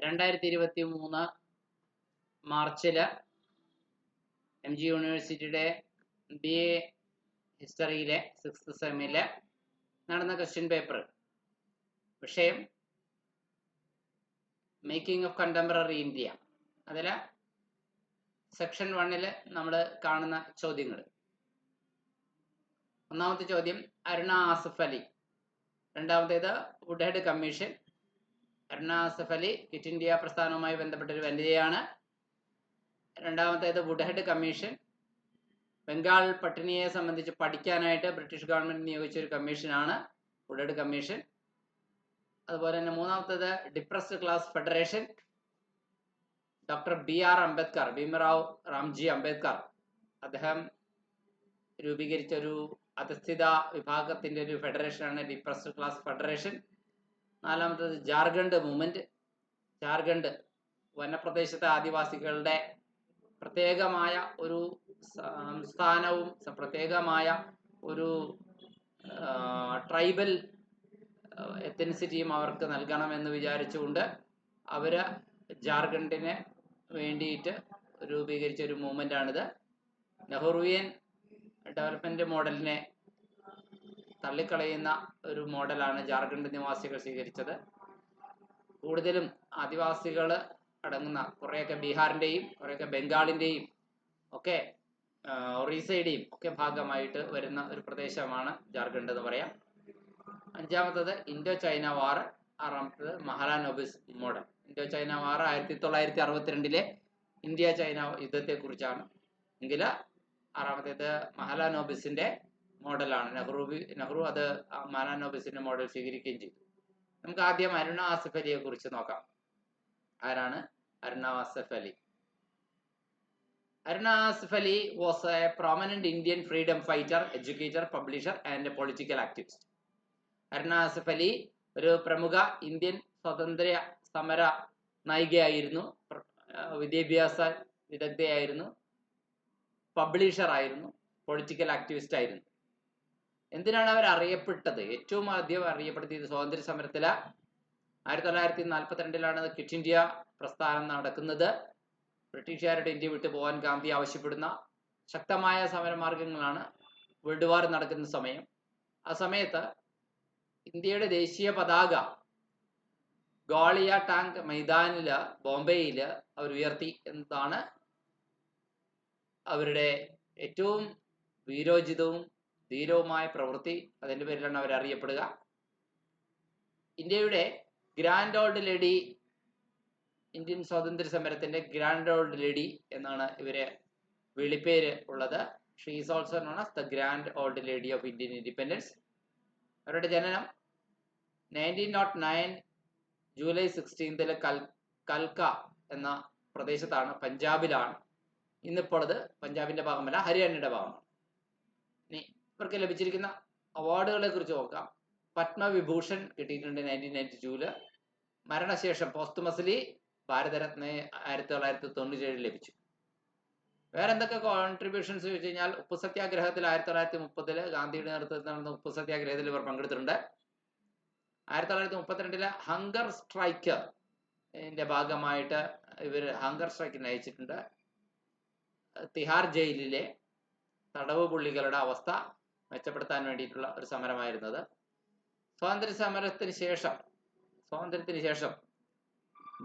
2023 മാർച്ചില് MG യൂണിവേഴ്സിറ്റിയുടെ BA ഹിസ്റ്ററിയിലെ 6th സെമ്മില് നടന്ന question paper. വിഷയം മേക്കിംഗ് ഓഫ് കണ്ടംപററി ഇന്ത്യ. അതിൽ സെക്ഷൻ 1 നമ്മൾ കാണുന്ന ചോദ്യങ്ങൾ. ഒന്നാമത്തെ ചോദ്യം അരുണ ആസിഫ് അലി. രണ്ടാമത്തേത് Woodhead commission. Aruna Asaf Ali quit India പ്രസ്ഥാനവുമായി ബന്ധപ്പെട്ട ഒരു വനിതയാണ്. രണ്ടാമത്തേത് വുഡ്ഹെഡ് കമ്മീഷൻ, ബംഗാൾ പട്ടിണിയെ സംബന്ധിച്ച് പഠിക്കാനായിട്ട് ബ്രിട്ടീഷ് ഗവൺമെന്റ് നിയോഗിച്ച ഒരു കമ്മീഷനാണ് വുഡ്ഹെഡ് കമ്മീഷൻ. അതുപോലെ തന്നെ മൂന്നാമത്തേത് depressed class federation. Doctor BR Ambedkar, Bhimrao Ramji Ambedkar, അദ്ദേഹം രൂപീകരിച്ച ഒരു അധസ്ഥിത വിഭാഗത്തിന്റെ ഒരു ഫെഡറേഷനാണ് ഡിപ്രസ്ഡ് ക്ലാസ് ഫെഡറേഷൻ. നാലാമത്തേത് ജാർഖണ്ഡ് മൂവ്മെന്റ്. ജാർഖണ്ഡ് വനപ്രദേശത്തെ ആദിവാസികളുടെ പ്രത്യേകമായ ഒരു സംസ്ഥാനവും പ്രത്യേകമായ ഒരു ട്രൈബൽ എത്തനിസിറ്റിയും അവർക്ക് നൽകണമെന്ന് വിചാരിച്ചുകൊണ്ട് അവർ ജാർഖണ്ഡിന് വേണ്ടിയിട്ട് രൂപീകരിച്ച ഒരു മൂവ്മെൻ്റാണിത്. നെഹ്റുവിയൻ ഡെവലപ്മെൻറ്റ് മോഡലിനെ തള്ളിക്കളയുന്ന ഒരു മോഡലാണ് ജാർഖണ്ഡ് നിവാസികൾ സ്വീകരിച്ചത്. കൂടുതലും ആദിവാസികൾ അടങ്ങുന്ന കുറേയൊക്കെ ബീഹാറിൻ്റെയും കുറേയൊക്കെ ബംഗാളിൻ്റെയും ഒക്കെ ഒറീസയുടെയും ഒക്കെ ഭാഗമായിട്ട് വരുന്ന ഒരു പ്രദേശമാണ് ജാർഖണ്ഡ് എന്ന് പറയാം. അഞ്ചാമത്തത് ഇൻഡോ ചൈന വാർ. ആറാമത്തത് Mahalanobis model. Indo China war 1962 India China യുദ്ധത്തെക്കുറിച്ചാണ് എങ്കിൽ ആറാമത്തേത് മഹാലാനോബിസിന്റെ മോഡലാണ്. നെഹ്റു അത് മഹാലാനോബിസിന്റെ മോഡൽ സ്വീകരിക്കുകയും ചെയ്തു. നമുക്ക് ആദ്യം അരുണ ആസിഫ് അലിയെ കുറിച്ച് നോക്കാം. ആരാണ് Aruna Asaf Ali? Aruna Asaf Ali was A prominent Indian freedom fighter, educator, publisher and political activist. Aruna Asaf Ali ഒരു പ്രമുഖ ഇന്ത്യൻ സ്വാതന്ത്ര്യ സമര നായികയായിരുന്നു, വിദ്യാഭ്യാസ വിദഗ്ധയായിരുന്നു, പബ്ലിഷർ ആയിരുന്നു, പൊളിറ്റിക്കൽ ആക്ടിവിസ്റ്റ് ആയിരുന്നു. എന്തിനാണ് അവർ അറിയപ്പെട്ടത്? ഏറ്റവും ആദ്യം അറിയപ്പെടുത്തിയത് സ്വാതന്ത്ര്യ സമരത്തില് 1942 ക്വിറ്റ് ഇന്ത്യ പ്രസ്ഥാനം നടക്കുന്നത്. ബ്രിട്ടീഷുകാരുടെ ഇന്ത്യ വിട്ടു പോകാൻ ഗാന്ധി ആവശ്യപ്പെടുന്ന ശക്തമായ സമരമാർഗങ്ങളാണ് വേൾഡ് വാർ നടക്കുന്ന സമയം. ആ സമയത്ത് ഇന്ത്യയുടെ ദേശീയ പതാക ഗോളിയ ടാങ്ക് മൈതാനില് ബോംബെയില് അവർ ഉയർത്തി എന്നതാണ് അവരുടെ ഏറ്റവും വീരോചിതവും ധീരവുമായ പ്രവൃത്തി. അതിൻ്റെ പേരിലാണ് അവർ അറിയപ്പെടുക. ഇന്ത്യയുടെ ഗ്രാൻഡ് ഓൾഡ് ലേഡി, ഇന്ത്യൻ സ്വാതന്ത്ര്യ സമരത്തിന്റെ ഗ്രാൻഡ് ഓൾഡ് ലേഡി എന്നാണ് ഇവരെ വിളിപ്പേര് ഉള്ളത്. She is also known as the grand old lady of Indian independence. അവരുടെ ജനനം 1909 ജൂലൈ 16 കൽക്ക എന്ന പ്രദേശത്താണ്, പഞ്ചാബിലാണ്. ഇന്നിപ്പോൾ അത് പഞ്ചാബിന്റെ ഭാഗമല്ല, ഹരിയാനയുടെ ഭാഗമാണ്. ഇനി ഇവർക്ക് ലഭിച്ചിരിക്കുന്ന അവാർഡുകളെ കുറിച്ച് നോക്കാം. പത്മവിഭൂഷൺ കിട്ടിയിട്ടുണ്ട് 1992. മരണശേഷം പോസ്റ്റുമസ്ലി ഭാരതരത്ന 1997 ലഭിച്ചു. വേറെ എന്തൊക്കെ കോൺട്രിബ്യൂഷൻസ് ചോദിച്ചു കഴിഞ്ഞാൽ ഉപ്പു സത്യാഗ്രഹത്തിൽ 1930 ഗാന്ധിയുടെ നേതൃത്വത്തിൽ നടന്ന ഉപ്പു സത്യാഗ്രഹത്തിൽ ഇവർ പങ്കെടുത്തിട്ടുണ്ട്. 1932 ഹങ്കർ സ്ട്രൈക്കിന്റെ ഭാഗമായിട്ട് ഇവർ ഹങ്കർ സ്ട്രൈക്ക് നയിച്ചിട്ടുണ്ട്. തിഹാർ ജയിലിലെ തടവ് പുള്ളികളുടെ അവസ്ഥ മെച്ചപ്പെടുത്താൻ വേണ്ടിയിട്ടുള്ള ഒരു സമരമായിരുന്നത്. സ്വാതന്ത്ര്യത്തിന് ശേഷം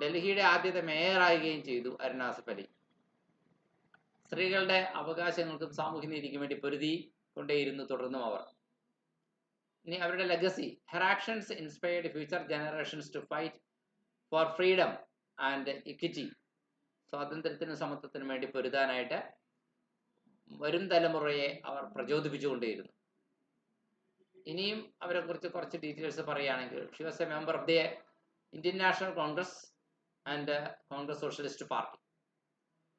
ഡൽഹിയുടെ ആദ്യത്തെ മേയറാകുകയും ചെയ്തു അരുണ ആസിഫ് അലി. സ്ത്രീകളുടെ അവകാശങ്ങൾക്കും സാമൂഹ്യ നീതിക്കും വേണ്ടി പൊരുതി കൊണ്ടേയിരുന്നു തുടർന്നും അവർ. ഇനി അവരുടെ legacy: her actions inspired future generations to fight for freedom and equity. സ്വാതന്ത്ര്യത്തിനും സമത്വത്തിനും വേണ്ടി പൊരുതാനായിട്ട് വരും തലമുറയെ അവർ പ്രചോദിപ്പിച്ചുകൊണ്ടേയിരുന്നു. ഇനിയും അവരെ കുറിച്ച് കുറച്ച് ഡീറ്റെയിൽസ് പറയുകയാണെങ്കിൽ, she was a member of the Indian National Congress and Congress Socialist Party.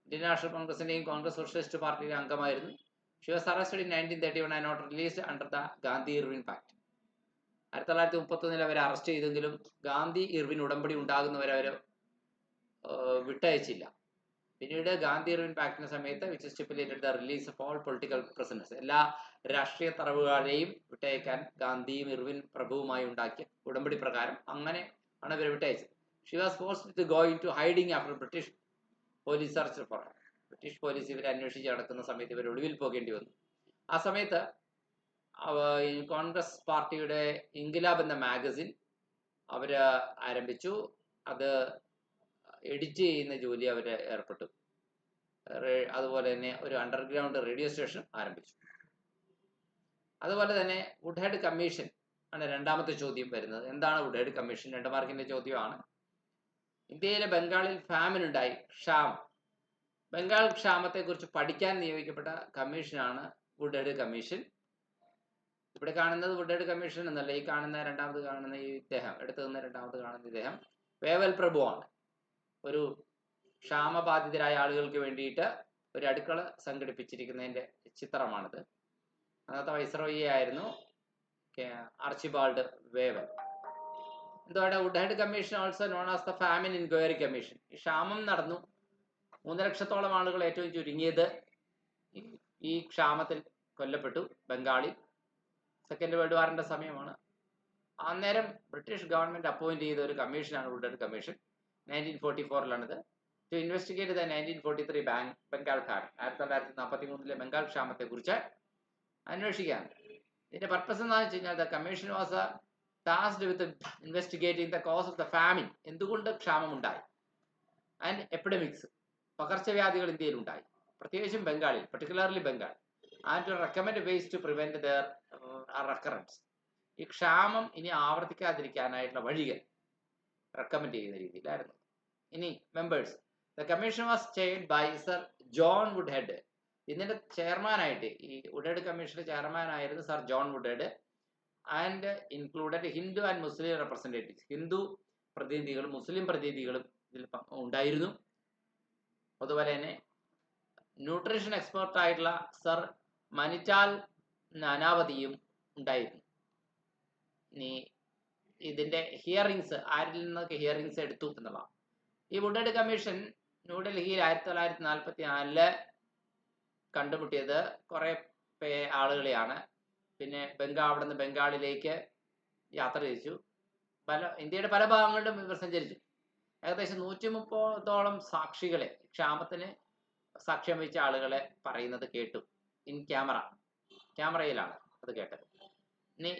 Indian National കോൺഗ്രസിന്റെയും കോൺഗ്രസ് സോഷ്യലിസ്റ്റ് പാർട്ടിയുടെ അംഗമായിരുന്നു. She was arrested in 1931 and not released under the Gandhi Irwin pact. 1931 അവരെ അറസ്റ്റ് ചെയ്തെങ്കിലും ഗാന്ധി ഇർവിൻ ഉടമ്പടി ഉണ്ടാകുന്നവരെ അവർ വിട്ടയച്ചില്ല. പിന്നീട് Gandhi Irwin പാക്ടിന്റെ സമയത്ത് which stipulated the release of all political prisoners, എല്ലാ രാഷ്ട്രീയ തടവുകാരെയും വിട്ടയക്കാൻ ഗാന്ധിയും ഇർവിൻ പ്രഭുവുമായി ഉണ്ടാക്കിയ ഉടമ്പടി പ്രകാരം അങ്ങനെ ആണ് ഇവരെ വിട്ടയച്ചത്. She was forced to go into hiding after British police searched for her. British police ഇവരെ അന്വേഷിച്ച് നടക്കുന്ന സമയത്ത് ഇവർ ഒളിവിൽ പോകേണ്ടി വന്നു. ആ സമയത്ത് കോൺഗ്രസ് പാർട്ടിയുടെ ഇൻകിലാബ് എന്ന മാഗസിൻ അവർ ആരംഭിച്ചു. അത് എഡിറ്റ് ചെയ്യുന്ന ജോലി അവർ ഏർപ്പെട്ടു. അതുപോലെ തന്നെ ഒരു അണ്ടർഗ്രൗണ്ട് റേഡിയോ സ്റ്റേഷൻ ആരംഭിച്ചു. അതുപോലെ തന്നെ വുഡ്ഹെഡ് കമ്മീഷൻ ആണ് രണ്ടാമത്തെ ചോദ്യം വരുന്നത്. എന്താണ് വുഡ്ഹെഡ് കമ്മീഷൻ? 2 മാർക്കിന്റെ ചോദ്യമാണ്. ഇന്ത്യയിലെ ബംഗാളിൽ ഫാമിൻ ഉണ്ടായി, ക്ഷാമം. ബംഗാൾ ക്ഷാമത്തെക്കുറിച്ച് പഠിക്കാൻ നിയോഗിക്കപ്പെട്ട കമ്മീഷനാണ് വുഡ്ഹെഡ് കമ്മീഷൻ. ഇവിടെ കാണുന്നത് വുഡ്ഹെഡ് കമ്മീഷൻ എന്നല്ല, ഈ കാണുന്ന രണ്ടാമത് കാണുന്ന ഈ ഇദ്ദേഹം, എടുത്തു നിന്ന് രണ്ടാമത് കാണുന്ന ഇദ്ദേഹം വേവൽ പ്രഭുവാണ്. ഒരു ക്ഷാമബാധിതരായ ആളുകൾക്ക് വേണ്ടിയിട്ട് ഒരു അടുക്കള സംഘടിപ്പിച്ചിരിക്കുന്നതിൻ്റെ ചിത്രമാണിത്. അന്നത്തെ വൈസ്രോയി ആയിരുന്നു ആർച്ചിബാൾഡ് വേവൽ. എന്തുകൊണ്ട് Woodhead commission also known as the famine inquiry commission. ഈ ക്ഷാമം നടന്നു, 3 ലക്ഷത്തോളം ആളുകൾ ഏറ്റവും ചുരുങ്ങിയത് ഈ ക്ഷാമത്തിൽ കൊല്ലപ്പെട്ടു ബംഗാളിൽ. സെക്കൻഡ് വേൾഡ് വാറിന്റെ സമയമാണ്. അന്നേരം ബ്രിട്ടീഷ് ഗവൺമെന്റ് അപ്പോയിന്റ് ചെയ്ത ഒരു കമ്മീഷനാണ് Woodhead commission. 1944 to investigate the 1943 Bengal famine. 1943 Bengal ക്ഷാമത്തെക്കുറിച്ച് അന്വേഷിക്കാൻ. ഇതിന്റെ പർപ്പസ് എന്താണെന്ന് വെച്ച് കഴിഞ്ഞാൽ the commission was tasked with investigating the cause of the famine. എന്തുകൊണ്ട് ക്ഷാമം ഉണ്ടായി, ആൻഡ് എപ്പിഡമിക്സ്, പകർച്ചവ്യാധികൾ ഇന്ത്യയിൽ ഉണ്ടായി, പ്രത്യേകിച്ചും ബംഗാളിൽ, particularly Bengal, and to recommend ways to prevent their recurrence. ഈ ക്ഷാമം ഇനി ആവർത്തിക്കാതിരിക്കാനായിട്ടുള്ള വഴികൾ റെക്കമെൻഡ് ചെയ്യുന്ന രീതിയിലായിരുന്നു. ഇനി members, the commission was chaired by sir John Woodhead. ഇതിന്റെ ചെയർമാനായിട്ട്, ഈ വുഡ്ഹെഡ് കമ്മീഷന്റെ ചെയർമാനായിരുന്നു sir John Woodhead. And included Hindu and Muslim representatives. ഹിന്ദു പ്രതിനിധികളും മുസ്ലിം പ്രതിനിധികളും ഇതിൽ ഉണ്ടായിരുന്നു. അതുപോലെ തന്നെ ന്യൂട്രീഷൻ എക്സ്പെർട്ട് ആയിട്ടുള്ള സർ മനിറ്റാൽ നാനാവതിയും ഉണ്ടായിരുന്നു. ഇനി ഇതിന്റെ ഹിയറിങ്സ്, ആരിൽ നിന്നൊക്കെ ഹിയറിങ്സ് എടുത്തു എന്നുള്ളതാണ്. ഈ വുഡ്ഹെഡ് കമ്മീഷൻ ന്യൂഡൽഹിയിൽ 1944 കണ്ടുമുട്ടിയത് കുറെ ആളുകളെയാണ്. പിന്നെ അവിടെ നിന്ന് ബംഗാളിലേക്ക് യാത്ര തിരിച്ചു. ഇന്ത്യയുടെ പല ഭാഗങ്ങളിലും ഇവർ സഞ്ചരിച്ചു. ഏകദേശം 130ഓളം സാക്ഷികളെ, ക്ഷാമത്തിന് സാക്ഷ്യം വഹിച്ച ആളുകളെ പറയുന്നത് കേട്ടു. ഇൻ ക്യാമറയിലാണ് അത് കേട്ടത്. ഇനി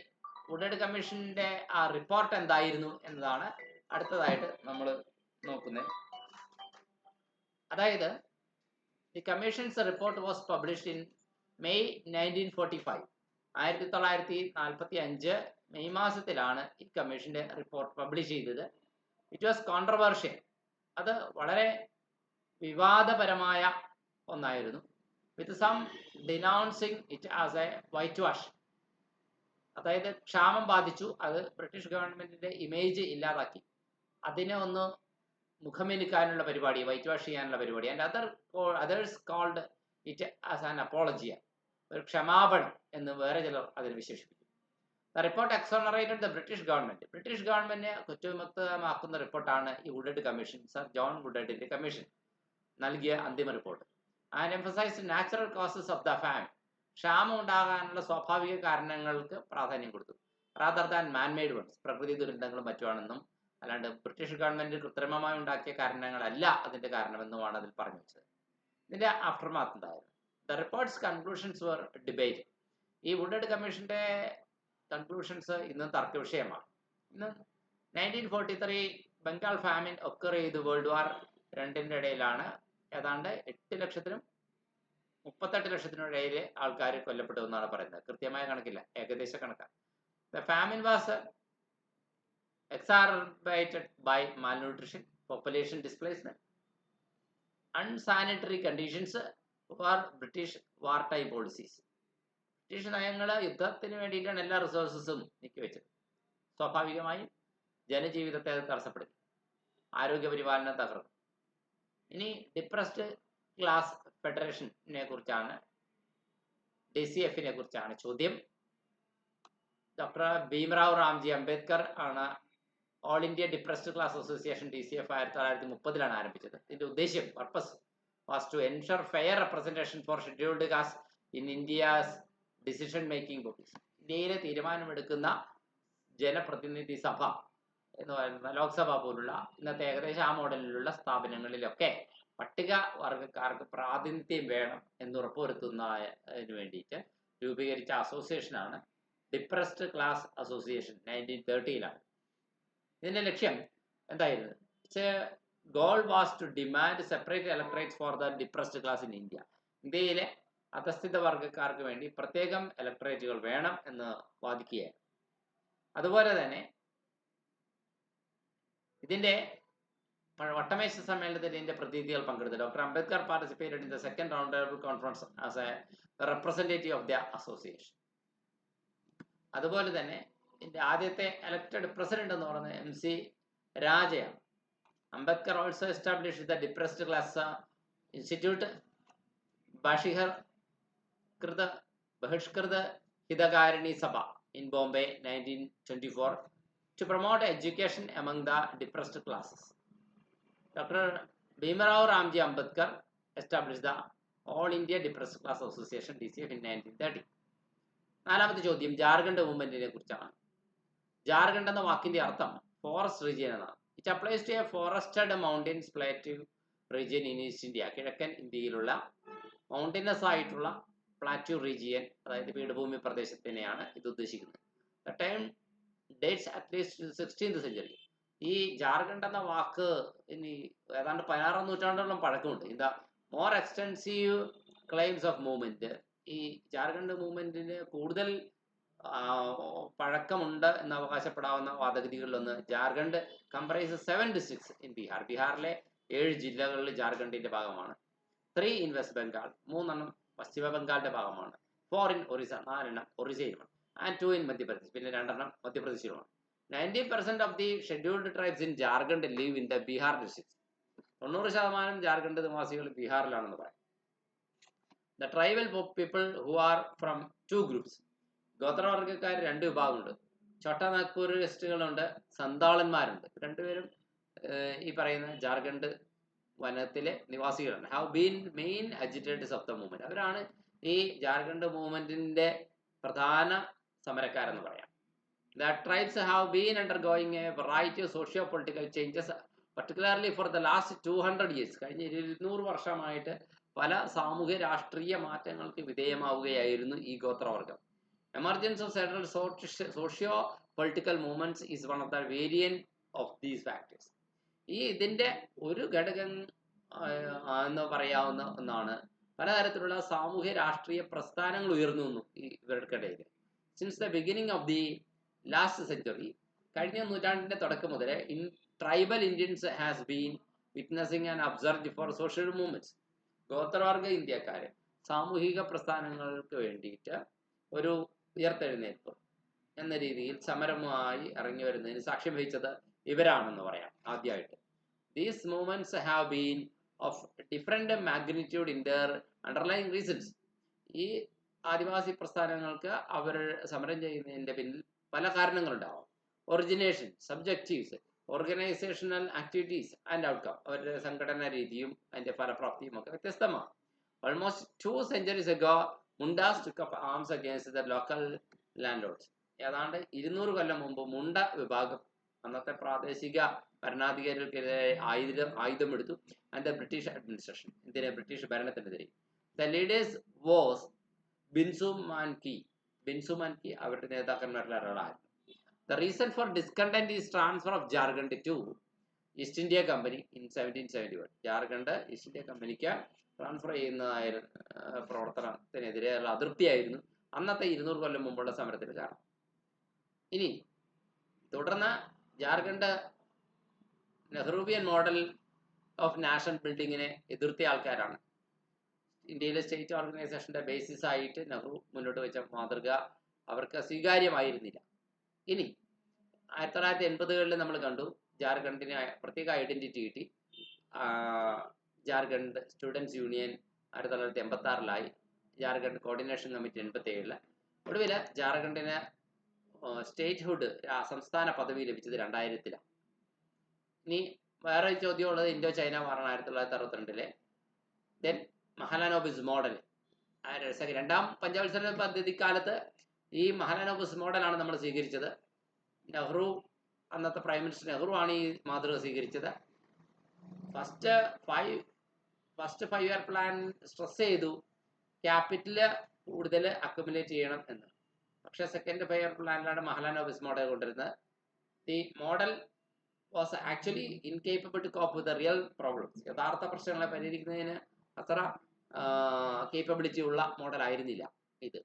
വുഡ്ഹെഡ് കമ്മീഷന്റെ ആ റിപ്പോർട്ട് എന്തായിരുന്നു എന്നതാണ് അടുത്തതായിട്ട് നമ്മൾ നോക്കുന്നത്. അതായത് the commission's report was published in May 1945. 1945 മെയ് മാസത്തിലാണ് ഈ കമ്മീഷന്റെ റിപ്പോർട്ട് പബ്ലിഷ് ചെയ്തത്. It was controversial. അത് വളരെ വിവാദപരമായ ഒന്നായിരുന്നു. With some denouncing it as a whitewash. അതായത് ക്ഷാമം ബാധിച്ചു, അത് ബ്രിട്ടീഷ് ഗവൺമെന്റിന്റെ ഇമേജ് ഇല്ലാതാക്കി, അതിനെ ഒന്ന് മുഖമെനുക്കാനുള്ള പരിപാടി, വൈറ്റ് വാഷ് ചെയ്യാനുള്ള പരിപാടി. And others called it as an apologia, ഒരു ക്ഷമാപണം എന്ന് വേറെ ചിലർ അതിനെ വിശേഷിപ്പിച്ചു. The report exonerated the British government. British ഗവൺമെന്റിനെ കുറ്റവിമുക്തമാക്കുന്ന റിപ്പോർട്ടാണ് ഈ വുഡ്ഹെഡ് കമ്മീഷൻ, സർ ജോൺ വുഡ്ഹെഡിന്റെ കമ്മീഷൻ നൽകിയ അന്തിമ report. And emphasised natural causes of the famine. ക്ഷാമം ഉണ്ടാകാനുള്ള സ്വാഭാവിക കാരണങ്ങൾക്ക് പ്രാധാന്യം കൊടുത്തു. റാദർ ദാൻ മാൻമെയ്ഡ് വൺസ്, പ്രകൃതി ദുരന്തങ്ങളും മറ്റുമാണെന്നും, അല്ലാണ്ട് ബ്രിട്ടീഷ് ഗവൺമെന്റ് കൃത്രിമമായി ഉണ്ടാക്കിയ കാരണങ്ങളല്ല അതിന്റെ കാരണമെന്നുമാണ് അതിൽ പറഞ്ഞു വെച്ചത്. ഇതിന്റെ ആഫ്റ്റർമാത്ത് എന്തായിരുന്നു? The reports conclusions were debate. ഈ വുഡ്ഹെഡ് കമ്മീഷന്റെ കൺക്ലൂഷൻസ് ഇന്ന് തർക്ക വിഷയമാണ്. ഇന്ന് 1943 ബംഗാൾ ഫാമിൻ ഒക്കർ ചെയ്ത് വേൾഡ് വാർ 2 ഇടയിലാണ്. ഏതാണ്ട് 8 ലക്ഷത്തിനും 38 ലക്ഷത്തിനും ഇടയിൽ ആൾക്കാർ കൊല്ലപ്പെട്ടു എന്നാണ് പറയുന്നത്. കൃത്യമായ കണക്കില്ല, ഏകദേശ കണക്കാണ്. The famine was exacerbated by malnutrition, population displacement, unsanitary conditions for British wartime policies. British നയങ്ങൾ യുദ്ധത്തിന് വേണ്ടിയിട്ടാണ് എല്ലാ റിസോഴ്സസും നീക്കിവെച്ചത്. സ്വാഭാവികമായും ജനജീവിതത്തെ അത് തടസ്സപ്പെടുത്തി, ആരോഗ്യപരിപാലനം തകർന്നു. ഇനി ഡിപ്രസ്ഡ് ക്ലാസ് ഫെഡറേഷനെ കുറിച്ചാണ്, DCFനെ കുറിച്ചാണ് ചോദ്യം. ഡോക്ടർ ഭീംറാവ് റാംജി അംബേദ്കർ ആണ് All India Depressed class Association DCF 1930 ആരംഭിച്ചത്. ഇതിന്റെ ഉദ്ദേശ്യം, purpose was to ensure fair representation for scheduled caste in India's decision making bodies. ഇന്ത്യയിലെ തീരുമാനമെടുക്കുന്ന ജനപ്രതിനിധി സഭ എന്ന് പറയുന്ന ലോക്സഭ പോലുള്ള ഇന്നത്തെ ഏകദേശം ആ മോഡലിലുള്ള സ്ഥാപനങ്ങളിലൊക്കെ പട്ടിക വർഗക്കാർക്ക് പ്രാതിനിധ്യം വേണം എന്ന് ഉറപ്പുവരുത്തുന്നതിന് വേണ്ടിയിട്ട് രൂപീകരിച്ച അസോസിയേഷനാണ് ഡിപ്രസ്ഡ് ക്ലാസ് അസോസിയേഷൻ 1930-ലാണ്. ഇതിന്റെ ലക്ഷ്യം എന്തായിരുന്നു? Goal was to demand separate electorates for the depressed class in India. ഇന്ത്യയിലെ അധസ്ഥിത വർഗക്കാർക്ക് വേണ്ടി പ്രത്യേകം ഇലക്ടറേറ്റുകൾ വേണം എന്ന് വാദിക്കുകയാണ്. അതുപോലെ തന്നെ ഇതിന്റെ വട്ടമേശ സമ്മേളനത്തിൽ ഇതിന്റെ പ്രതിനിധികൾ പങ്കെടുത്തു. Doctor Ambedkar participated in the second round table conference as a representative of the association. അതുപോലെ തന്നെ ഇതിന്റെ ആദ്യത്തെ എലക്റ്റഡ് പ്രസിഡന്റ് എന്ന് പറയുന്നത് MC രാജയാണ്. Ambedkar also established the depressed class institute Bahishkrit Hitakarini Sabha in Bombay 1924 to promote education among the depressed classes. Dr. Bhimarao Ramji Ambedkar established the All India Depressed Class Association DCF in 1930. നാലാമത്തെ ചോദ്യം ജാർഖണ്ഡ് മൂവ്മെന്റിനെ കുറിച്ചാണ്. ജാർഖണ്ഡ് എന്ന വാക്കിന്റെ അർത്ഥം forest region എന്നാണ്. It applies to a forested mountains plateau region in east India. കിഴക്കൻ ഇന്ത്യയിലുള്ള mountainous ആയിട്ടുള്ള പ്ലാറ്റ്യൂ റീജിയൻ, അതായത് പീഠഭൂമി പ്രദേശത്തിനെയാണ് ഇത് ഉദ്ദേശിക്കുന്നത്. The time dates at least 16th century. ഈ ജാർഖണ്ഡ് എന്ന വാക്ക് ഇനി ഏതാണ്ട് 16ാം നൂറ്റാണ്ടോളം പഴക്കമുണ്ട്. In the more extensive claims of movement, ഈ ജാർഖണ്ഡ് മൂവ്മെന്റിന് കൂടുതൽ പഴക്കമുണ്ട് എന്ന് അവകാശപ്പെടാവുന്ന വാദഗതികളിലൊന്ന് Jharkhand comprise 7 districts in Bihar. ബീഹാറിലെ 7 ജില്ലകളിൽ ജാർഖണ്ഡിന്റെ ഭാഗമാണ്. 3 in വെസ്റ്റ് ബംഗാൾ, 3 പശ്ചിമ ബംഗാളിന്റെ ഭാഗമാണ്. 4 in Orissa, 4 ഒറീസയിലുമാണ്. And 2 in Madhya Pradesh, പിന്നെ 2 മധ്യപ്രദേശിലുമാണ്. 90% of the scheduled tribes in Jharkhand leave in the Bihar district. 90% Jharkhand നിവാസികൾ ബീഹാറിലാണെന്ന് പറയാം. The tribal people who are from 2 groups. ഗോത്രവർഗക്കാർ 2 വിഭാഗമുണ്ട്. ഛോട്ടാ നാഗ്പൂരിസ്റ്റുകളുണ്ട്, സന്താളന്മാരുണ്ട്. രണ്ടുപേരും ഈ പറയുന്ന Jharkhand വനത്തിലെ നിവാസികളാണ്. Have been main അജിറ്റേറ്റേഴ്സ് of the movement. അവരാണ് ഈ ജാർഖണ്ഡ് മൂവ്മെന്റിന്റെ പ്രധാന സമരക്കാരെന്ന് പറയാം. The tribes have been undergoing A variety of socio political changes particularly for the last 200 years. കഴിഞ്ഞ 200 വർഷമായിട്ട് പല സാമൂഹ്യ രാഷ്ട്രീയ മാറ്റങ്ങൾക്ക് വിധേയമാവുകയായിരുന്നു ഈ ഗോത്രവർഗം. Emergence of several socio political movements is one of the variant of these factors. ഇതിന്റെ ഒരു ഘടകം എന്ന് പറയാവുന്ന ഒന്നാണ് പലതരത്തിലുള്ള സാമൂഹ്യ രാഷ്ട്രീയ പ്രസ്ഥാനങ്ങൾ ഉയർന്നു വന്നു ഇവർക്കിടയിൽ. Since the beginning of the last century, കഴിഞ്ഞ നൂറ്റാണ്ടിന്റെ തുടക്കം മുതൽ tribal Indians has been witnessing and absorbed for social movements. ഗോത്രവർഗ ഇന്ത്യക്കാര് സാമൂഹിക പ്രസ്ഥാനങ്ങൾക്ക് വേണ്ടിയിട്ട് ഒരു ഉയർത്തെഴുന്നേൽപ്പ് എന്ന രീതിയിൽ സമരമായി ഇറങ്ങി വരുന്നതിന് സാക്ഷ്യം വഹിച്ചത് ഇവരാണെന്ന് പറയാം. ആദ്യമായിട്ട് these movements have been of different magnitude in their underlying reasons. ഈ ആദിവാസി പ്രസ്ഥാനങ്ങൾക്ക് അവർ സമരം ചെയ്യുന്നതിന്റെ പിന്നിൽ പല കാരണങ്ങളുണ്ടാവും. Origination, subjectives, organisational activities and outcome. അവരുടെ സംഘടനാ രീതിയും അതിന്റെ ഫലപ്രാപ്തിയും ഒക്കെ വ്യത്യസ്തമാണ്. Almost 2 centuries ago, Mundas took up arms against the local landlords. ഏതാണ്ട് 200 കൊല്ലം മുമ്പ് മുണ്ട വിഭാഗം അന്നത്തെ പ്രാദേശിക ഭരണാധികാരികൾക്കെതിരെ ആയുധമെടുത്തു. ആൻഡ് ദ ബ്രിട്ടീഷ് അഡ്മിനിസ്ട്രേഷൻ, ഇതിനെ ബ്രിട്ടീഷ് ഭരണത്തിനെതിരെ. The leaders was Binsu Manki അവരുടെ നേതാക്കന്മാരിൽ ഒരാളായിരുന്നു. The reason for discontent is transfer of Jharkhand to East India company in 1771. ജാർഖണ്ഡ് ഈസ്റ്റ് ഇന്ത്യ കമ്പനിക്ക് ട്രാൻസ്ഫർ ചെയ്യുന്നതായ പ്രവർത്തനത്തിനെതിരെയുള്ള അതൃപ്തിയായിരുന്നു അന്നത്തെ 200 കൊല്ലം മുമ്പുള്ള സമരത്തിന് കാരണം. ഇനി തുടർന്ന് Jharkhand Nehruvian model of national ബിൽഡിങ്ങിനെ എതിർത്തിയ ആൾക്കാരാണ്. ഇന്ത്യയിലെ സ്റ്റേറ്റ് ഓർഗനൈസേഷന്റെ ബേസിസ് ആയിട്ട് നെഹ്റു മുന്നോട്ട് വെച്ച മാതൃക അവർക്ക് സ്വീകാര്യമായിരുന്നില്ല. ഇനി 1980കളിൽ നമ്മൾ കണ്ടു ജാർഖണ്ഡിന് പ്രത്യേക ഐഡന്റിറ്റി കിട്ടി. ജാർഖണ്ഡ് സ്റ്റുഡൻസ് യൂണിയൻ 1986-ലായി. ജാർഖണ്ഡ് കോർഡിനേഷൻ കമ്മിറ്റി 87-ൽ. ഒടുവിൽ ജാർഖണ്ഡിന് സ്റ്റേറ്റ്ഹുഡ് സംസ്ഥാന പദവി ലഭിച്ചത് 2000-ലാണ്. ഇനി വേറെ ചോദ്യമുള്ളത് ഇൻഡോ ചൈന വാറാണ് 1962-ലെ. Then Mahalanobis model. രണ്ടാം പഞ്ചവത്സര പദ്ധതി കാലത്ത് ഈ മഹലാനോബിസ് മോഡലാണ് നമ്മൾ സ്വീകരിച്ചത്. നെഹ്റു അന്നത്തെ പ്രൈം മിനിസ്റ്റർ നെഹ്റുവാണ് ഈ മാതൃക സ്വീകരിച്ചത്. ഫസ്റ്റ് 5-year പ്ലാൻ സ്ട്രെസ് ചെയ്തു ക്യാപിറ്റൽ കൂടുതൽ അക്യുമുലേറ്റ് ചെയ്യണം എന്ന്. പക്ഷേ സെക്കൻഡ് 5-year പ്ലാനിലാണ് മഹലാനോബിസ് മോഡൽ കൊണ്ടുവരുന്നത്. The model was actually incapable to cope with the real problems. യഥാർത്ഥ പ്രശ്നങ്ങളെ പരിഹരിക്കുന്നതിന് അത്ര കേപ്പബിലിറ്റി ഉള്ള മോഡൽ ആയിരുന്നില്ല ഇത്.